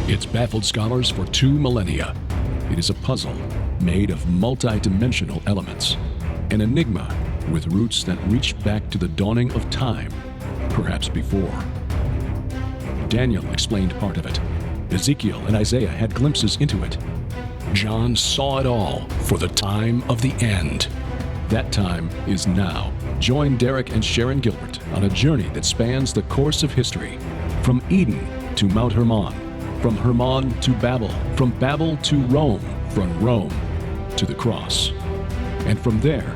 It's baffled scholars for 2 millennia. It is a puzzle made of multi-dimensional elements, an enigma with roots that reach back to the dawning of time, perhaps before. Daniel explained part of it. Ezekiel and Isaiah had glimpses into it. John saw it all for the time of the end. That time is now. Join Derek and Sharon Gilbert on a journey that spans the course of history, from Eden to Mount Hermon, from Hermon to Babel, from Babel to Rome, from Rome to the cross, and from there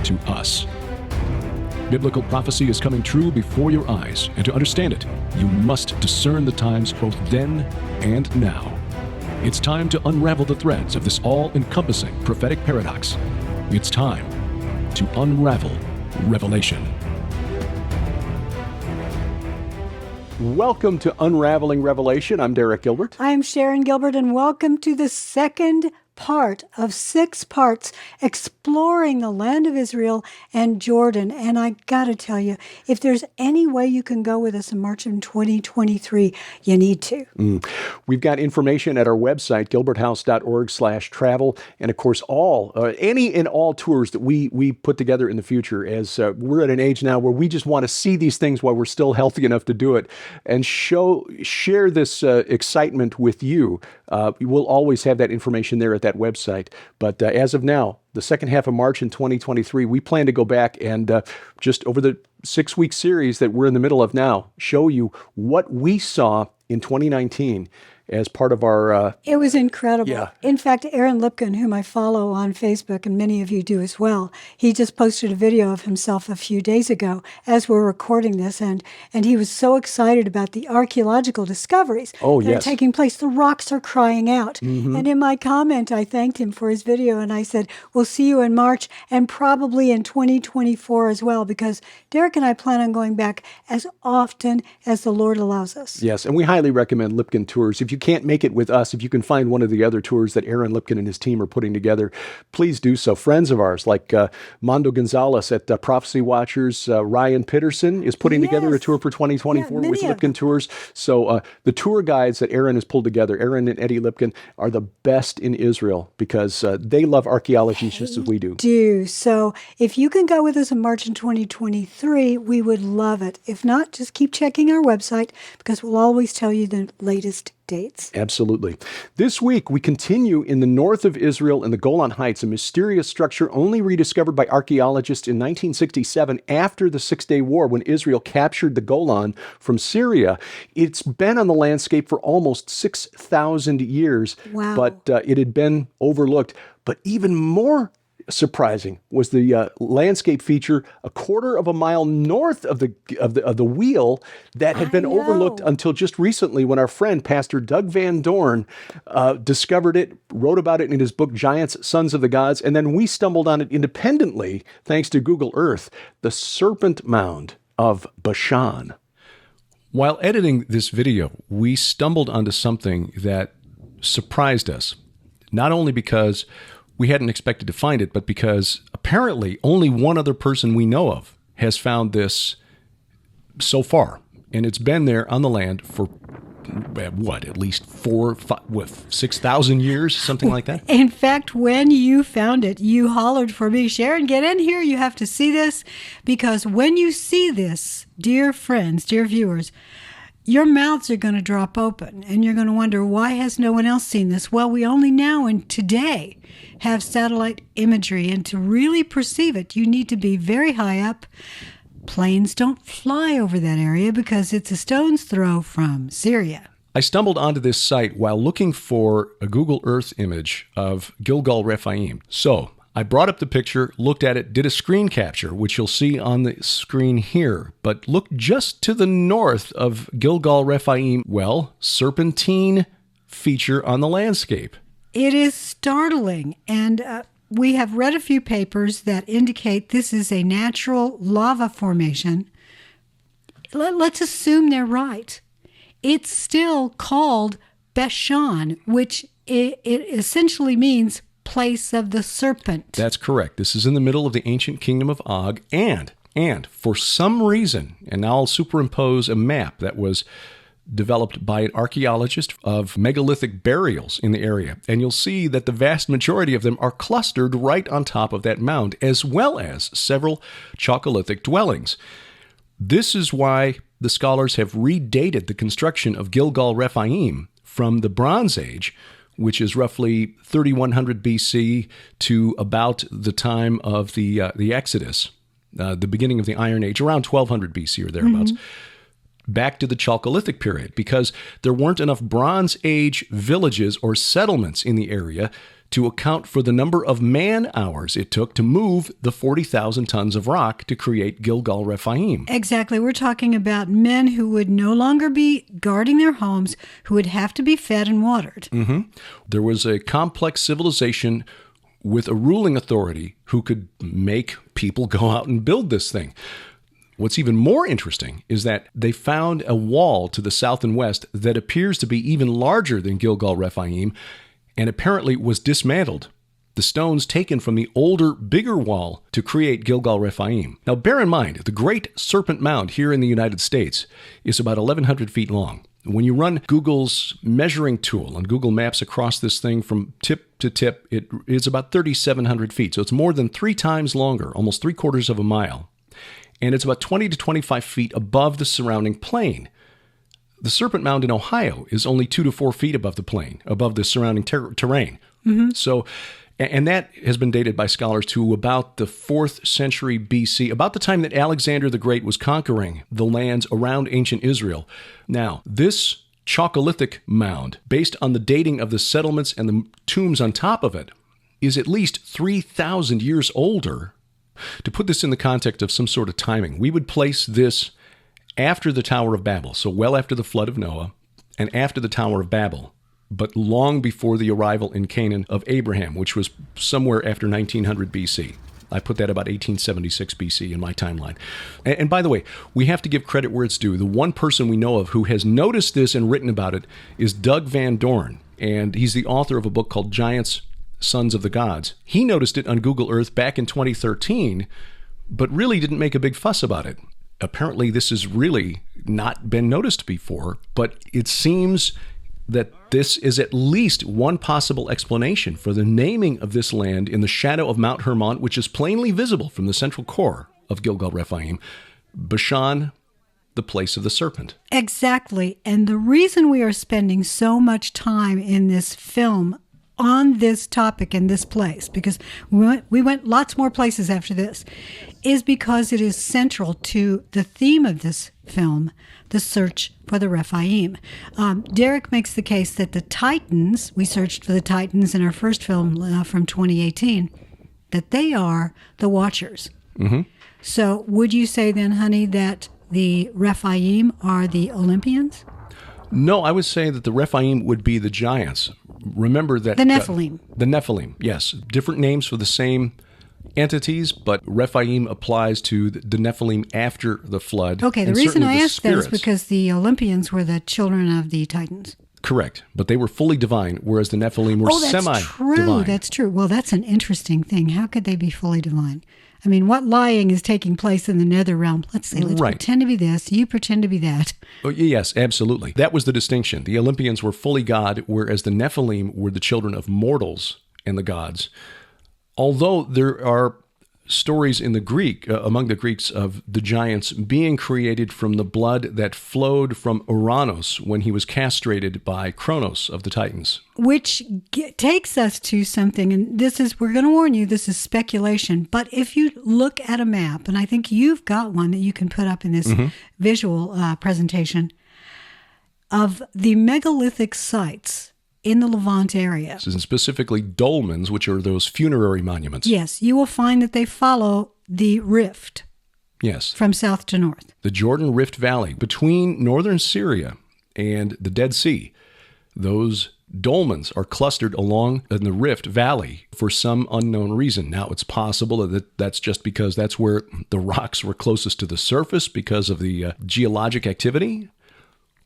to us. Biblical prophecy is coming true before your eyes, and to understand it, you must discern the times both then and now. It's time to unravel the threads of this all-encompassing prophetic paradox. It's time to unravel Revelation. Welcome to Unraveling Revelation. I'm Derek Gilbert. I'm Sharon Gilbert, and welcome to the second part of 6 parts exploring the land of Israel and Jordan. And I got to tell you, if there's any way you can go with us in March of 2023, you need to. We've got information at our website, gilberthouse.org/travel. And of course, any and all tours that we put together in the future, as we're at an age now where we just want to see these things while we're still healthy enough to do it and share this excitement with you. We'll always have that information there at that website. But as of now, the second half of March in 2023, we plan to go back and just over the 6-week series that we're in the middle of now, show you what we saw in 2019 as part of our... It was incredible. Yeah. In fact, Aaron Lipkin, whom I follow on Facebook, and many of you do as well, he just posted a video of himself a few days ago as we're recording this, and he was so excited about the archaeological discoveries that are taking place. The rocks are crying out. Mm-hmm. And in my comment, I thanked him for his video, and I said, we'll see you in March and probably in 2024 as well, because Derek and I plan on going back as often as the Lord allows us. Yes, and we highly recommend Lipkin Tours. If you can't make it with us, if you can find one of the other tours that Aaron Lipkin and his team are putting together, please do so. Friends of ours like Mondo Gonzalez at Prophecy Watchers, Ryan Pitterson is putting together a tour for 2024 with Lipkin Tours. So the tour guides that Aaron has pulled together, Aaron and Eddie Lipkin, are the best in Israel because they love archaeology just as we do. So if you can go with us in March in 2023, we would love it. If not, just keep checking our website because we'll always tell you the latest dates. Absolutely. This week, we continue in the north of Israel in the Golan Heights, a mysterious structure only rediscovered by archaeologists in 1967 after the Six-Day War when Israel captured the Golan from Syria. It's been on the landscape for almost 6,000 years, but it had been overlooked. But even more surprising was the landscape feature a quarter of a mile north of the wheel that had been overlooked until just recently when our friend Pastor Doug Van Dorn discovered it, wrote about it in his book Giants, Sons of the Gods, and then we stumbled on it independently thanks to Google Earth, the Serpent Mound of Bashan. While editing this video, we stumbled onto something that surprised us, not only because we hadn't expected to find it, but because apparently only one other person we know of has found this so far. And it's been there on the land for, at least 6,000 years, something like that? In fact, when you found it, you hollered for me, Sharon, get in here, you have to see this. Because when you see this, dear friends, dear viewers, your mouths are going to drop open and you're going to wonder, why has no one else seen this? Well, we only now and today have satellite imagery, and to really perceive it, you need to be very high up. Planes don't fly over that area because it's a stone's throw from Syria. I stumbled onto this site while looking for a Google Earth image of Gilgal Refaim. So I brought up the picture, looked at it, did a screen capture, which you'll see on the screen here. But look just to the north of Gilgal Refaim, serpentine feature on the landscape. It is startling, and we have read a few papers that indicate this is a natural lava formation. Let's assume they're right. It's still called Bashan, which it essentially means place of the serpent. That's correct. This is in the middle of the ancient kingdom of Og, and for some reason, and now I'll superimpose a map that was developed by an archaeologist of megalithic burials in the area. And you'll see that the vast majority of them are clustered right on top of that mound, as well as several Chalcolithic dwellings. This is why the scholars have redated the construction of Gilgal Refaim from the Bronze Age, which is roughly 3100 BC to about the time of the Exodus, the beginning of the Iron Age, around 1200 BC or thereabouts, back to the Chalcolithic period, because there weren't enough Bronze Age villages or settlements in the area to account for the number of man-hours it took to move the 40,000 tons of rock to create Gilgal Refaim. Exactly. We're talking about men who would no longer be guarding their homes, who would have to be fed and watered. There was a complex civilization with a ruling authority who could make people go out and build this thing. What's even more interesting is that they found a wall to the south and west that appears to be even larger than Gilgal Refaim, and apparently was dismantled. The stones taken from the older, bigger wall to create Gilgal Refaim. Now bear in mind, the Great Serpent Mound here in the United States is about 1,100 feet long. When you run Google's measuring tool on Google Maps across this thing from tip to tip, it is about 3,700 feet. So it's more than 3 times longer, almost 3/4 of a mile. And it's about 20 to 25 feet above the surrounding plain. The Serpent Mound in Ohio is only 2 to 4 feet above the plain, above the surrounding terrain. So, and that has been dated by scholars to about the 4th century BC, about the time that Alexander the Great was conquering the lands around ancient Israel. Now, this Chalcolithic mound, based on the dating of the settlements and the tombs on top of it, is at least 3,000 years older. To put this in the context of some sort of timing, we would place this after the Tower of Babel, so well after the flood of Noah and after the Tower of Babel, but long before the arrival in Canaan of Abraham, which was somewhere after 1900 BC. I put that about 1876 BC in my timeline. And by the way, we have to give credit where it's due. The one person we know of who has noticed this and written about it is Doug Van Dorn, and he's the author of a book called Giants, Sons of the Gods. He noticed it on Google Earth back in 2013, but really didn't make a big fuss about it. Apparently, this has really not been noticed before, but it seems that this is at least one possible explanation for the naming of this land in the shadow of Mount Hermon, which is plainly visible from the central core of Gilgal Refaim, Bashan, the place of the serpent. Exactly. And the reason we are spending so much time in this film on this topic in this place, because we went lots more places after this, is because it is central to the theme of this film, the search for the Rephaim. Derek makes the case that the Titans, we searched for the Titans in our first film from 2018, that they are the Watchers. So would you say then, honey, that the Rephaim are the Olympians? No, I would say that the Rephaim would be the giants. Remember that... The Nephilim. The Nephilim, yes. Different names for the same entities, but Rephaim applies to the Nephilim after the flood. Okay, the reason I asked that is because the Olympians were the children of the Titans. Correct, but they were fully divine, whereas the Nephilim were semi-divine. That's true. Well, that's an interesting thing. How could they be fully divine? I mean, what lying is taking place in the nether realm? Let's pretend to be this, you pretend to be that. Oh, yes, absolutely. That was the distinction. The Olympians were fully God, whereas the Nephilim were the children of mortals and the gods. Although there are stories in the Greek, among the Greeks, of the giants being created from the blood that flowed from Uranus when he was castrated by Kronos of the Titans. Which takes us to something, and we're going to warn you, this is speculation, but if you look at a map, and I think you've got one that you can put up in this visual presentation, of the megalithic sites in the Levant area. And specifically dolmens, which are those funerary monuments. Yes, you will find that they follow the rift. Yes. From south to north. The Jordan Rift Valley, between northern Syria and the Dead Sea. Those dolmens are clustered along in the Rift Valley for some unknown reason. Now, it's possible that that's just because that's where the rocks were closest to the surface because of the geologic activity.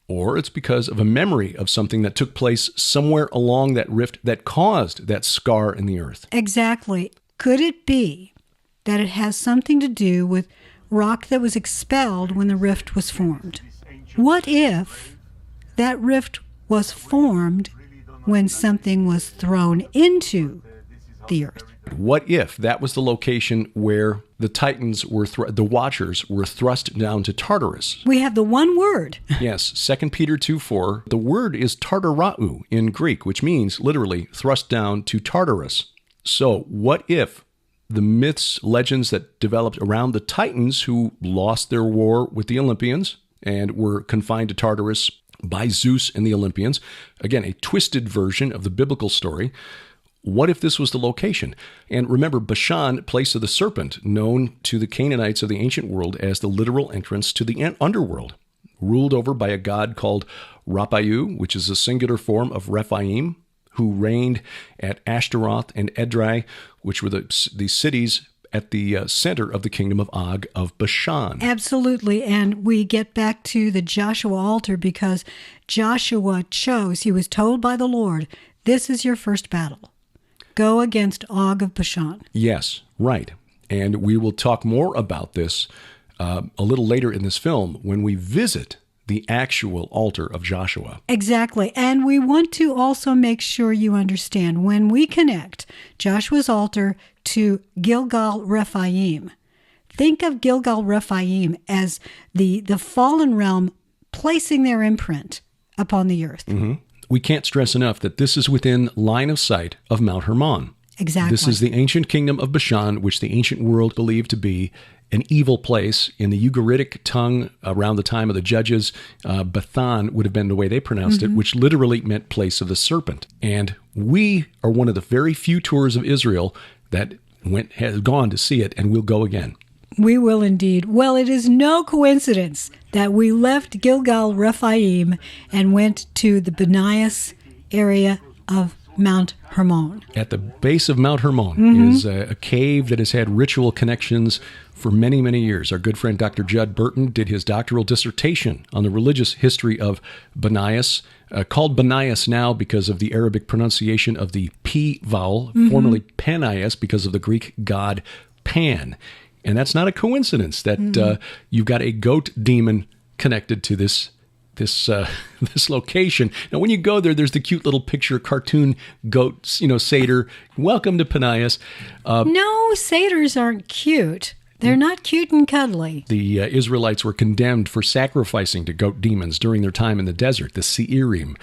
Or it's because of a memory of something that took place somewhere along that rift that caused that scar in the earth. Exactly. Could it be that it has something to do with rock that was expelled when the rift was formed? What if that rift was formed when something was thrown into the earth. What if that was the location where the Titans were, the Watchers were thrust down to Tartarus? We have the one word. Yes, 2 Peter 2:4. The word is tartarau in Greek, which means literally thrust down to Tartarus. So what if the myths, legends that developed around the Titans who lost their war with the Olympians and were confined to Tartarus by Zeus and the Olympians, again, a twisted version of the biblical story. What if this was the location? And remember, Bashan, place of the serpent, known to the Canaanites of the ancient world as the literal entrance to the underworld, ruled over by a god called Rapayu, which is a singular form of Refaim, who reigned at Ashtaroth and Edrei, which were the cities at the center of the kingdom of Og of Bashan. Absolutely. And we get back to the Joshua altar because Joshua chose, he was told by the Lord, this is your first battle. Go against Og of Bashan. Yes, right. And we will talk more about this a little later in this film when we visit the actual altar of Joshua. Exactly. And we want to also make sure you understand when we connect Joshua's altar to Gilgal Refaim, think of Gilgal Refaim as the fallen realm placing their imprint upon the earth. Mm-hmm. We can't stress enough that this is within line of sight of Mount Hermon. Exactly. This is the ancient kingdom of Bashan, which the ancient world believed to be an evil place. In the Ugaritic tongue, around the time of the judges, Bethan would have been the way they pronounced it, which literally meant place of the serpent. And we are one of the very few tours of Israel that has gone to see it, and we'll go again. We will indeed. Well, it is no coincidence that we left Gilgal Refaim and went to the Benias area of Mount Hermon. At the base of Mount Hermon is a cave that has had ritual connections for many, many years. Our good friend Dr. Judd Burton did his doctoral dissertation on the religious history of Benias, called Benias now because of the Arabic pronunciation of the P vowel, formerly Panias because of the Greek god Pan. And that's not a coincidence that you've got a goat demon connected to this location. Now, when you go there, there's the cute little picture cartoon goat, satyr. Welcome to Panias. No, satyrs aren't cute. They're not cute and cuddly. The Israelites were condemned for sacrificing to goat demons during their time in the desert, the Seirim.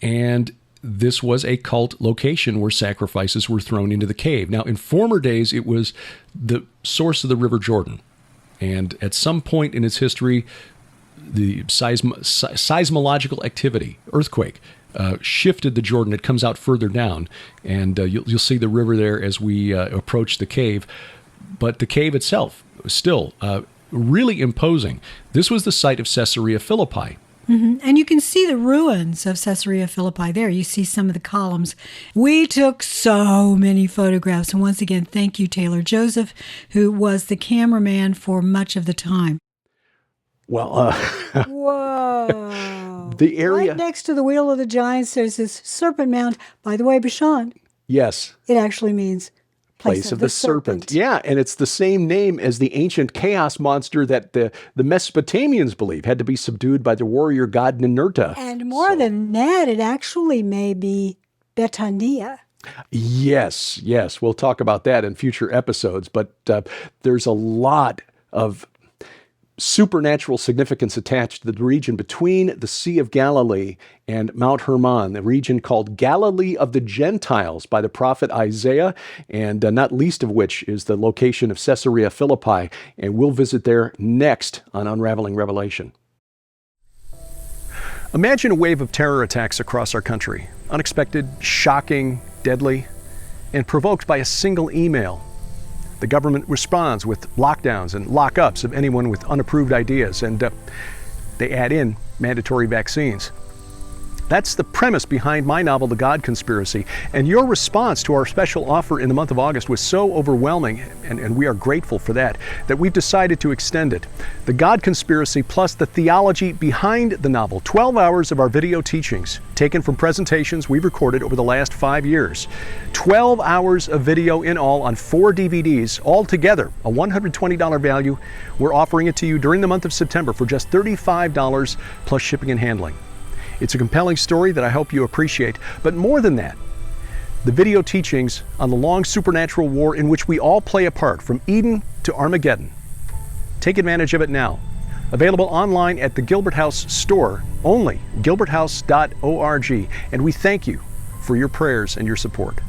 And this was a cult location where sacrifices were thrown into the cave. Now, in former days, it was the source of the River Jordan. And at some point in its history, the seismological activity, earthquake, shifted the Jordan. It comes out further down, and you'll see the river there as we approach the cave. But the cave itself was still really imposing. This was the site of Caesarea Philippi. Mm-hmm. And you can see the ruins of Caesarea Philippi there. You see some of the columns. We took so many photographs. And once again, thank you, Taylor Joseph, who was the cameraman for much of the time. Well, whoa. The area... Right next to the Wheel of the Giants, there's this Serpent Mound. By the way, Bashan. Yes. It actually means place of the serpent. Yeah, and it's the same name as the ancient chaos monster that the Mesopotamians believe had to be subdued by the warrior god Ninurta. And more than that, it actually may be Betania. Yes. We'll talk about that in future episodes, but there's a lot of supernatural significance attached to the region between the Sea of Galilee and Mount Hermon, the region called Galilee of the Gentiles by the prophet Isaiah, and not least of which is the location of Caesarea Philippi, and we'll visit there next on Unraveling Revelation. Imagine a wave of terror attacks across our country, unexpected, shocking, deadly, and provoked by a single email. The government responds with lockdowns and lockups of anyone with unapproved ideas, and they add in mandatory vaccines. That's the premise behind my novel, The God Conspiracy, and your response to our special offer in the month of August was so overwhelming, and we are grateful for that we've decided to extend it. The God Conspiracy plus the theology behind the novel, 12 hours of our video teachings taken from presentations we've recorded over the last 5 years. 12 hours of video in all on 4 DVDs, all together, a $120 value. We're offering it to you during the month of September for just $35 plus shipping and handling. It's a compelling story that I hope you appreciate. But more than that, the video teachings on the long supernatural war in which we all play a part, from Eden to Armageddon. Take advantage of it now. Available online at the Gilbert House store only, gilberthouse.org. And we thank you for your prayers and your support.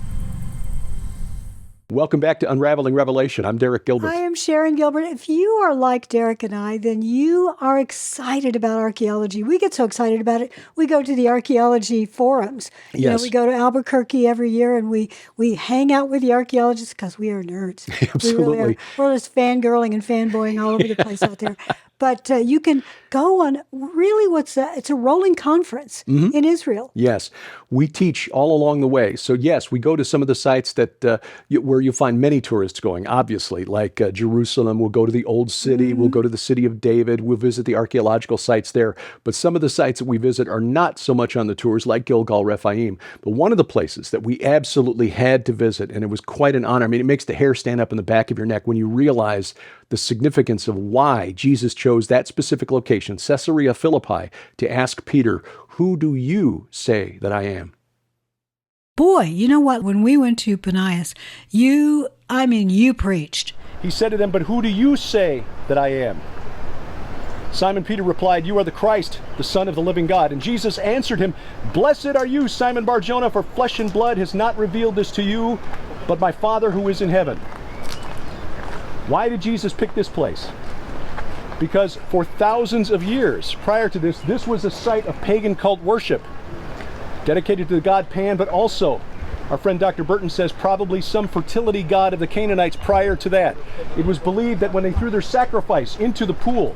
Welcome back to Unraveling Revelation. I'm Derek Gilbert. I am Sharon Gilbert. If you are like Derek and I, then you are excited about archaeology. We get so excited about it. We go to the archaeology forums. Yes. We go to Albuquerque every year, and we hang out with the archeologists because we are nerds. Absolutely. We really are. We're just fangirling and fanboying all over the place out there. But you can go on really it's a rolling conference in Israel. Yes, we teach all along the way. So yes, we go to some of the sites that where you'll find many tourists going, obviously, like Jerusalem. We'll go to the Old City. We'll go to the City of David. We'll visit the archaeological sites there. But some of the sites that we visit are not so much on the tours, like Gilgal Refaim. But one of the places that we absolutely had to visit, and it was quite an honor. I mean, it makes the hair stand up in the back of your neck when you realize the significance of why Jesus chose that specific location, Caesarea Philippi, to ask Peter, "Who do you say that I am?" Boy, you know what? When we went to Panias, you preached. He said to them, "But who do you say that I am?" Simon Peter replied, "You are the Christ, the Son of the living God." And Jesus answered him, "Blessed are you, Simon Bar-Jonah, for flesh and blood has not revealed this to you, but my Father who is in heaven." Why did Jesus pick this place? Because for thousands of years prior to this, this was a site of pagan cult worship, dedicated to the god Pan, but also, our friend Dr. Burton says, probably some fertility god of the Canaanites prior to that. It was believed that when they threw their sacrifice into the pool,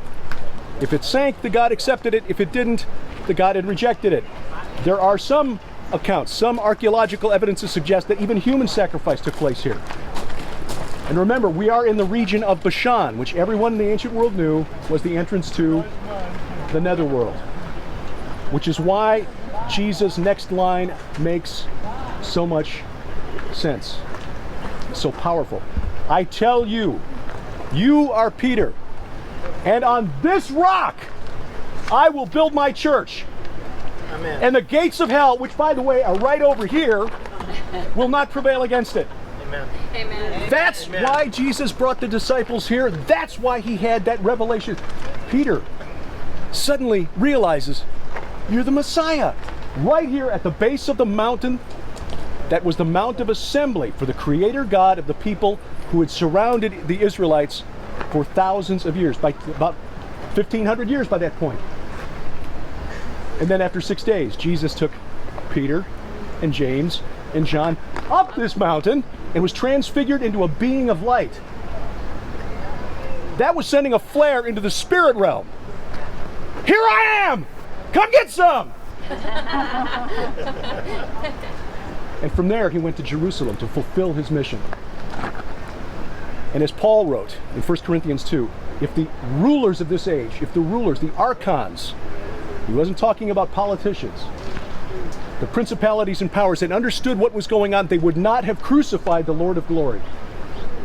if it sank, the god accepted it. If it didn't, the god had rejected it. There are some accounts, some archaeological evidence to suggest that even human sacrifice took place here. And remember, we are in the region of Bashan, which everyone in the ancient world knew was the entrance to the netherworld. Which is why Jesus' next line makes so much sense. It's so powerful. I tell you, you are Peter, and on this rock I will build my church. Amen. And the gates of hell, which by the way are right over here, will not prevail against it. Amen. Amen. That's why Jesus brought the disciples here. That's why he had that revelation. Peter suddenly realizes, you're the Messiah. Right here at the base of the mountain, that was the Mount of Assembly for the Creator God of the people who had surrounded the Israelites for thousands of years, by about 1,500 years by that point. And then after 6 days, Jesus took Peter and James and John up this mountain and was transfigured into a being of light. That was sending a flare into the spirit realm. Here I am! Come get some! And from there he went to Jerusalem to fulfill his mission. And as Paul wrote in 1 Corinthians 2, if the rulers of this age, if the rulers, the archons, he wasn't talking about politicians, the principalities and powers had understood what was going on, they would not have crucified the Lord of glory.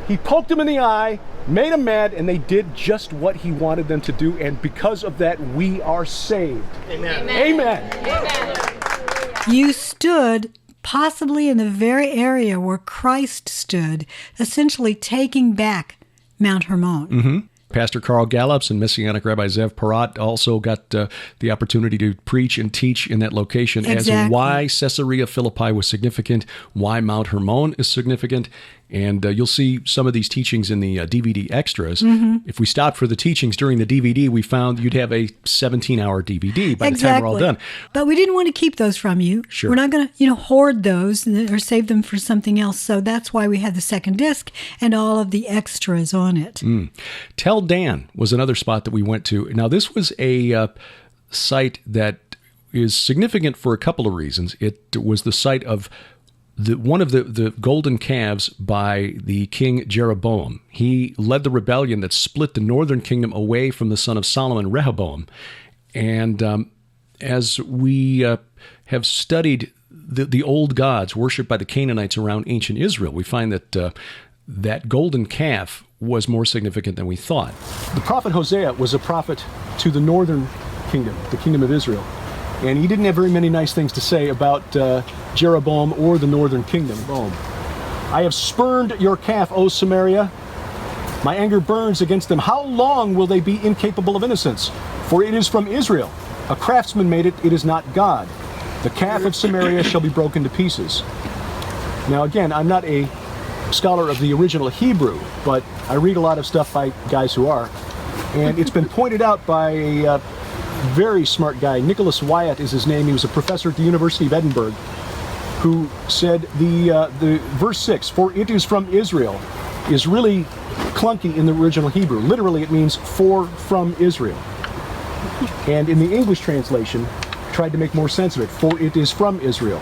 He poked them in the eye, made them mad, and they did just what he wanted them to do, and because of that, we are saved. Amen. Amen. Amen. You stood possibly in the very area where Christ stood, essentially taking back Mount Hermon. Mm-hmm. Pastor Carl Gallups and Messianic Rabbi Zev Parat also got the opportunity to preach and teach in that location as why Caesarea Philippi was significant, why Mount Hermon is significant. And you'll see some of these teachings in the DVD extras. Mm-hmm. If we stopped for the teachings during the DVD, we found you'd have a 17-hour DVD by the time we're all done. But we didn't want to keep those from you. Sure. We're not going to, hoard those or save them for something else. So that's why we had the second disc and all of the extras on it. Tel Dan was another spot that we went to. Now, this was a site that is significant for a couple of reasons. It was the site of one of the golden calves by the king Jeroboam. He led the rebellion that split the northern kingdom away from the son of Solomon, Rehoboam. And as we have studied the old gods worshipped by the Canaanites around ancient Israel, we find that that golden calf was more significant than we thought. The prophet Hosea was a prophet to the northern kingdom, the kingdom of Israel. And he didn't have very many nice things to say about Jeroboam or the northern kingdom. Boom. I have spurned your calf, O Samaria. My anger burns against them. How long will they be incapable of innocence? For it is from Israel. A craftsman made it, it is not God. The calf of Samaria shall be broken to pieces. Now again, I'm not a scholar of the original Hebrew, but I read a lot of stuff by guys who are. And it's been pointed out by a very smart guy, Nicholas Wyatt is his name. He was a professor at the University of Edinburgh, who said the verse 6, for it is from Israel, is really clunky in the original Hebrew. Literally it means for from Israel. And in the English translation, tried to make more sense of it. For it is from Israel.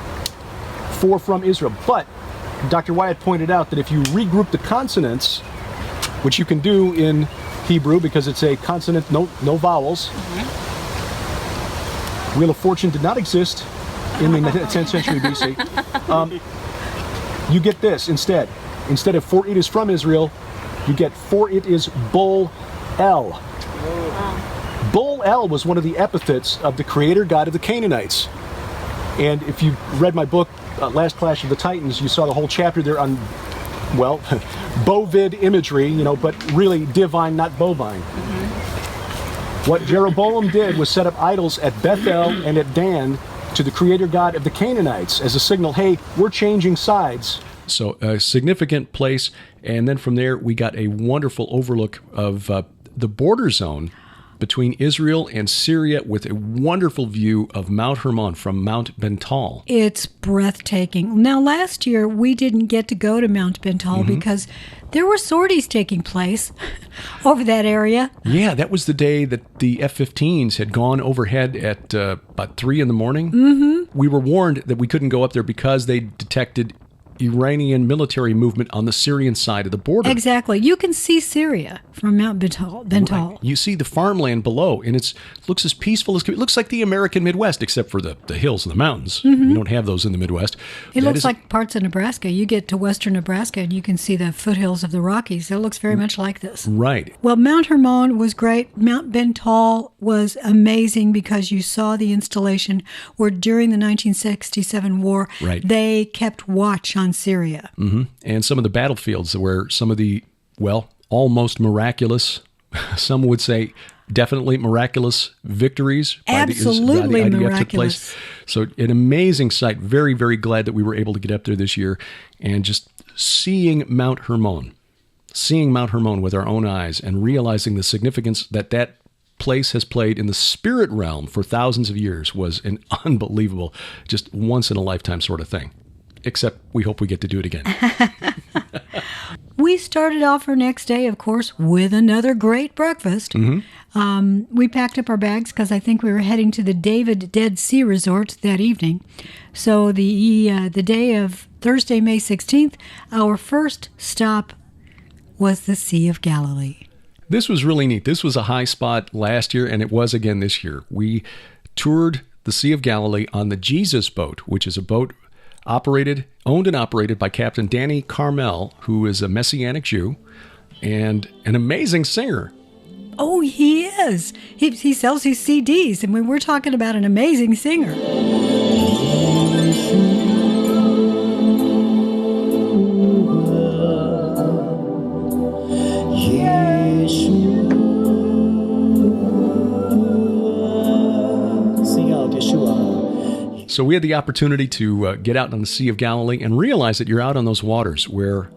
For from Israel. But Dr. Wyatt pointed out that if you regroup the consonants, which you can do in Hebrew because it's a consonant, no vowels. Wheel of Fortune did not exist in the 10th century BC. You get this instead. Instead of for it is from Israel, you get for it is Bol El. Bol El was one of the epithets of the creator god of the Canaanites. And if you read my book, Last Clash of the Titans, you saw the whole chapter there on, well, bovid imagery, but really divine, not bovine. What Jeroboam did was set up idols at Bethel and at Dan to the creator god of the Canaanites as a signal, hey, we're changing sides. So a significant place, and then from there we got a wonderful overlook of the border zone between Israel and Syria with a wonderful view of Mount Hermon from Mount Bental. It's breathtaking. Now, last year we didn't get to go to Mount Bental because there were sorties taking place over that area. Yeah, that was the day that the F-15s had gone overhead at about 3 in the morning. We were warned that we couldn't go up there because they detected Iranian military movement on the Syrian side of the border. Exactly. You can see Syria from Mount Bental. Right. You see the farmland below, and it looks as peaceful as it looks like the American Midwest, except for the hills and the mountains. We don't have those in the Midwest. It looks like parts of Nebraska. You get to western Nebraska, and you can see the foothills of the Rockies. It looks very much like this. Right. Well, Mount Hermon was great. Mount Bental was amazing because you saw the installation where during the 1967 war, they kept watch on Syria. And some of the battlefields where some of the, well, almost miraculous, some would say definitely miraculous victories by the IDF took place. So an amazing sight. Very, very glad that we were able to get up there this year and just seeing Mount Hermon with our own eyes and realizing the significance that place has played in the spirit realm for thousands of years was an unbelievable, just once in a lifetime sort of thing. Except we hope we get to do it again. We started off our next day, of course, with another great breakfast. We packed up our bags because I think we were heading to the David Dead Sea Resort that evening. So the day of Thursday, May 16th, our first stop was the Sea of Galilee. This was really neat. This was a high spot last year, and it was again this year. We toured the Sea of Galilee on the Jesus boat, which is a boat owned and operated by Captain Danny Carmel, who is a Messianic Jew and an amazing singer. Oh, he is. He sells his CDs, and we're talking about an amazing singer. So we had the opportunity to get out on the Sea of Galilee and realize that you're out on those waters where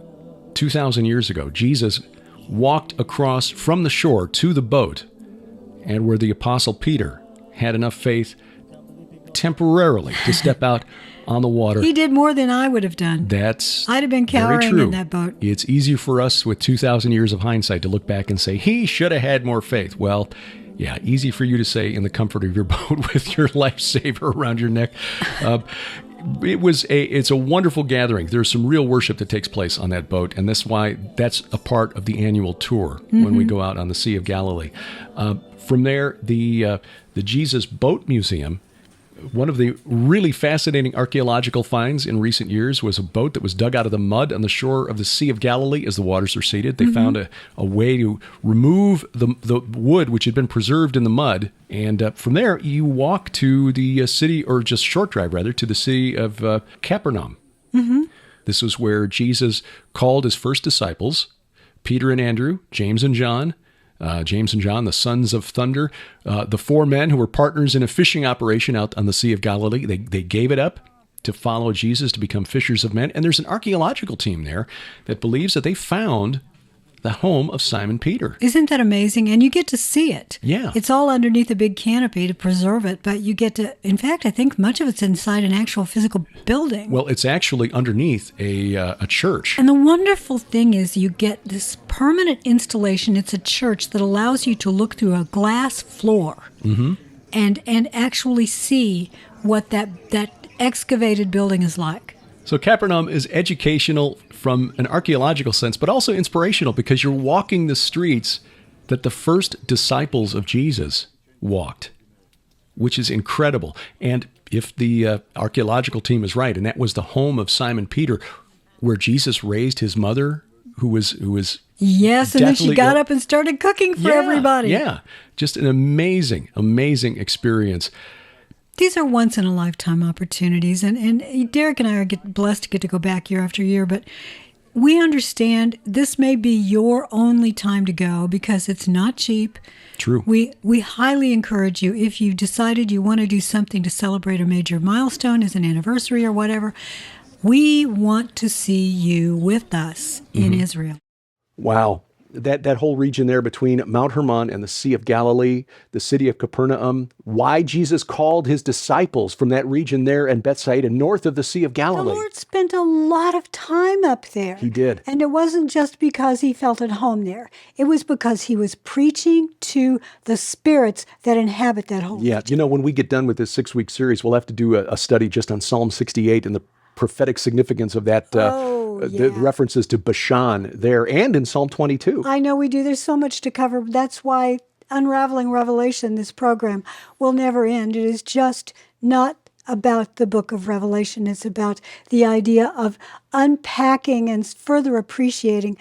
2,000 years ago, Jesus walked across from the shore to the boat, and where the Apostle Peter had enough faith temporarily to step out on the water. He did more than I would have done. I'd have been cowering in that boat. It's easy for us with 2,000 years of hindsight to look back and say, he should have had more faith. Well, yeah, easy for you to say in the comfort of your boat with your lifesaver around your neck. It's a wonderful gathering. There's some real worship that takes place on that boat, and that's a part of the annual tour when we go out on the Sea of Galilee. From there, the Jesus Boat Museum One of the really fascinating archaeological finds in recent years was a boat that was dug out of the mud on the shore of the Sea of Galilee as the waters receded. They found a way to remove the wood which had been preserved in the mud. And from there, you walk to the city, or just short drive rather, to the city of Capernaum. This was where Jesus called his first disciples, Peter and Andrew, James and John, the sons of thunder, the four men who were partners in a fishing operation out on the Sea of Galilee. They gave it up to follow Jesus, to become fishers of men. And there's an archaeological team there that believes that they found the home of Simon Peter. Isn't that amazing? And you get to see it. Yeah. It's all underneath a big canopy to preserve it, but you get to, in fact, I think much of it's inside an actual physical building. Well, it's actually underneath a church. And the wonderful thing is you get this permanent installation. It's a church that allows you to look through a glass floor and actually see what that excavated building is like. So Capernaum is educational from an archaeological sense, but also inspirational because you're walking the streets that the first disciples of Jesus walked, which is incredible. And if the archaeological team is right, and that was the home of Simon Peter, where Jesus raised his mother, who was yes, and then she got up and started cooking for everybody. Yeah, just an amazing, amazing experience. These are once-in-a-lifetime opportunities, and Derek and I are blessed to get to go back year after year, but we understand this may be your only time to go because it's not cheap. True. We highly encourage you, if you decided you want to do something to celebrate a major milestone as an anniversary or whatever, we want to see you with us in Israel. Wow. That whole region there between Mount Hermon and the Sea of Galilee, the city of Capernaum, why Jesus called his disciples from that region there and Bethsaida, north of the Sea of Galilee. The Lord spent a lot of time up there. He did. And it wasn't just because he felt at home there. It was because he was preaching to the spirits that inhabit that whole region. Yeah, when we get done with this 6-week series, we'll have to do a study just on Psalm 68 and the prophetic significance of that, the references to Bashan there and in Psalm 22. I know we do. There's so much to cover. That's why Unraveling Revelation, this program, will never end. It is just not about the book of Revelation. It's about the idea of unpacking and further appreciating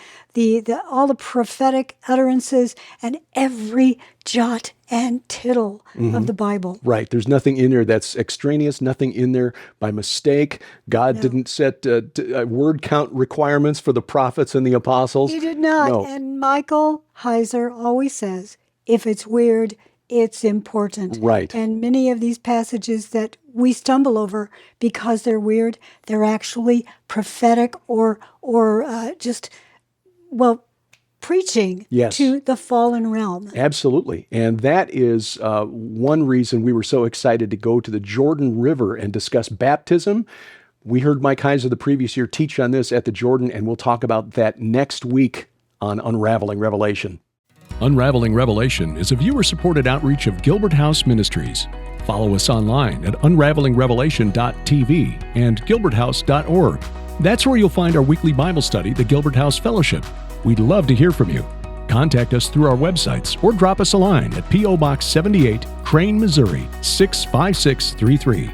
all the prophetic utterances and every jot and tittle of the Bible. Right. There's nothing in there that's extraneous, nothing in there by mistake. God didn't set word count requirements for the prophets and the apostles. He did not. No. And Michael Heiser always says, if it's weird, it's important. Right. And many of these passages that we stumble over because they're weird, they're actually prophetic or preaching to the fallen realm. Absolutely. And that is one reason we were so excited to go to the Jordan River and discuss baptism. We heard Mike Heiser the previous year teach on this at the Jordan, and we'll talk about that next week on Unraveling Revelation. Unraveling Revelation is a viewer-supported outreach of Gilbert House Ministries. Follow us online at unravelingrevelation.tv and gilberthouse.org. That's where you'll find our weekly Bible study, the Gilbert House Fellowship. We'd love to hear from you. Contact us through our websites or drop us a line at P.O. Box 78, Crane, Missouri 65633.